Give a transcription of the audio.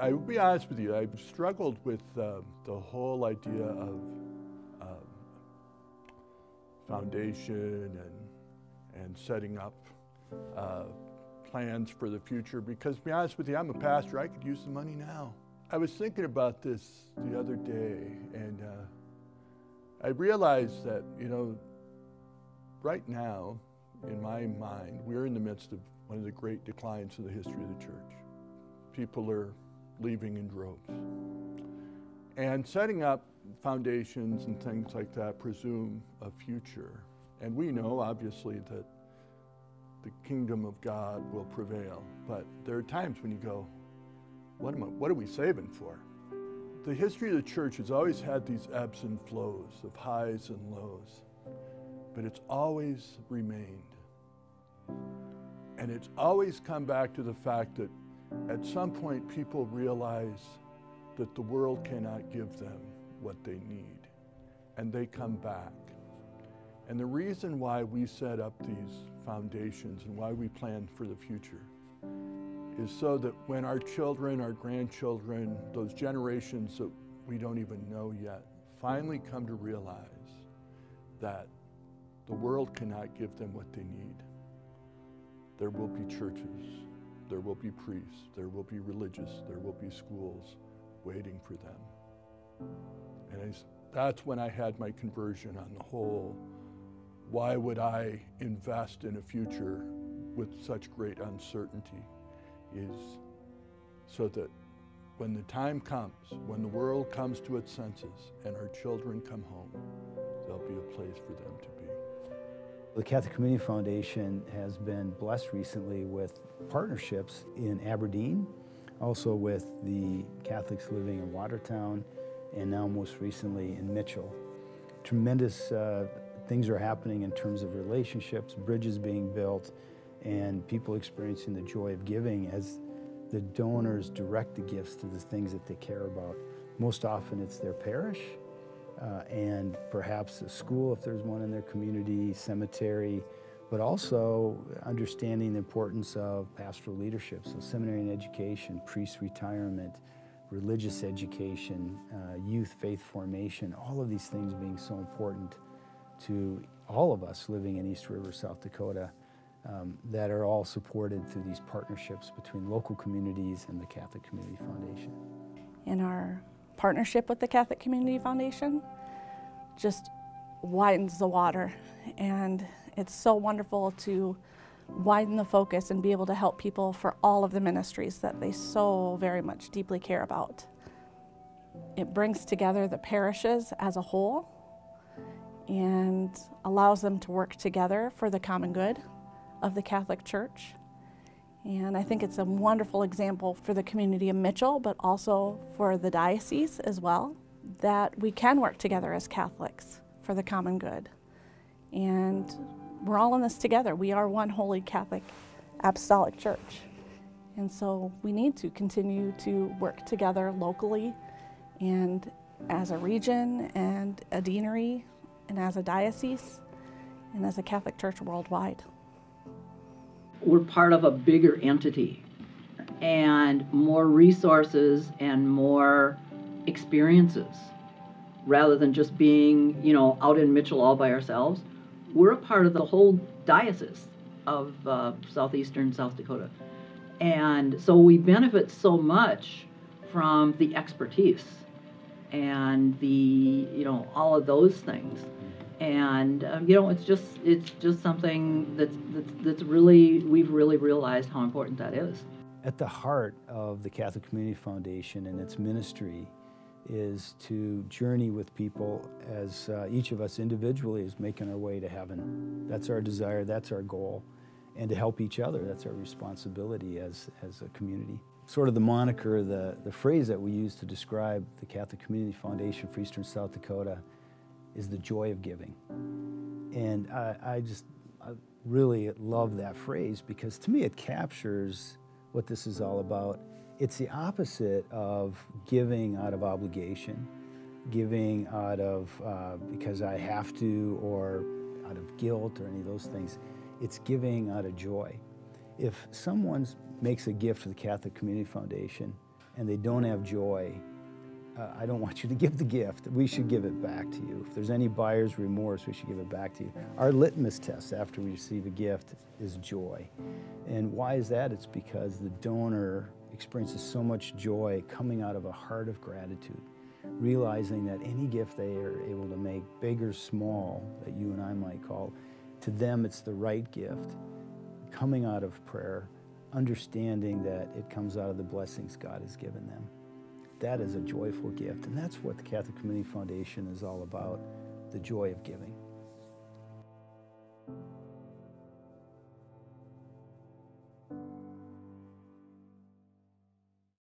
I will be honest with you, I've struggled with the whole idea of foundation and setting up plans for the future, because to be honest with you, I'm a pastor, I could use the money now. I was thinking about this the other day, and I realized that, right now, in my mind, we're in the midst of one of the great declines of the history of the church. People are leaving in droves. And setting up foundations and things like that presume a future. And we know, obviously, that the kingdom of God will prevail. But there are times when you go, what are we saving for? The history of the church has always had these ebbs and flows of highs and lows, but it's always remained. And it's always come back to the fact that at some point people realize that the world cannot give them what they need, and they come back. And the reason why we set up these foundations and why we plan for the future is so that when our children, our grandchildren, those generations that we don't even know yet, finally come to realize that the world cannot give them what they need. There will be churches, there will be priests, there will be religious, there will be schools waiting for them. And that's when I had my conversion on the whole, why would I invest in a future with such great uncertainty, is so that when the time comes, when the world comes to its senses and our children come home, there'll be a place for them to be. The Catholic Community Foundation has been blessed recently with partnerships in Aberdeen, also with the Catholics living in Watertown, and now most recently in Mitchell. Tremendous things are happening in terms of relationships, bridges being built, and people experiencing the joy of giving as the donors direct the gifts to the things that they care about. Most often it's their parish, and perhaps a school if there's one in their community, cemetery, but also understanding the importance of pastoral leadership, so seminary and education, priest retirement, religious education, youth faith formation, all of these things being so important to all of us living in East River, South Dakota, that are all supported through these partnerships between local communities and the Catholic Community Foundation. In our partnership with the Catholic Community Foundation just widens the water, and it's so wonderful to widen the focus and be able to help people for all of the ministries that they so very much deeply care about. It brings together the parishes as a whole and allows them to work together for the common good of the Catholic Church. And I think it's a wonderful example for the community of Mitchell, but also for the diocese as well, that we can work together as Catholics for the common good. And we're all in this together. We are one holy Catholic Apostolic Church. And so we need to continue to work together locally and as a region and a deanery and as a diocese and as a Catholic Church worldwide. We're part of a bigger entity, and more resources and more experiences rather than just being, out in Mitchell all by ourselves. We're a part of the whole diocese of southeastern South Dakota. And so we benefit so much from the expertise and the, all of those things. And it's just something that's really, we've really realized how important that is. At the heart of the Catholic Community Foundation and its ministry is to journey with people as each of us individually is making our way to heaven. That's our desire, that's our goal. And to help each other, that's our responsibility as a community. Sort of the moniker, the phrase that we use to describe the Catholic Community Foundation for Eastern South Dakota is the joy of giving. And I really love that phrase, because to me it captures what this is all about. It's the opposite of giving out of obligation, giving out of because I have to, or out of guilt, or any of those things. It's giving out of joy. If someone makes a gift to the Catholic Community Foundation and they don't have joy, I don't want you to give the gift. We should give it back to you. If there's any buyer's remorse, we should give it back to you. Our litmus test after we receive a gift is joy. And why is that? It's because the donor experiences so much joy coming out of a heart of gratitude, realizing that any gift they are able to make, big or small, that you and I might call, to them it's the right gift, coming out of prayer, understanding that it comes out of the blessings God has given them. That is a joyful gift, and that's what the Catholic Community Foundation is all about, the joy of giving.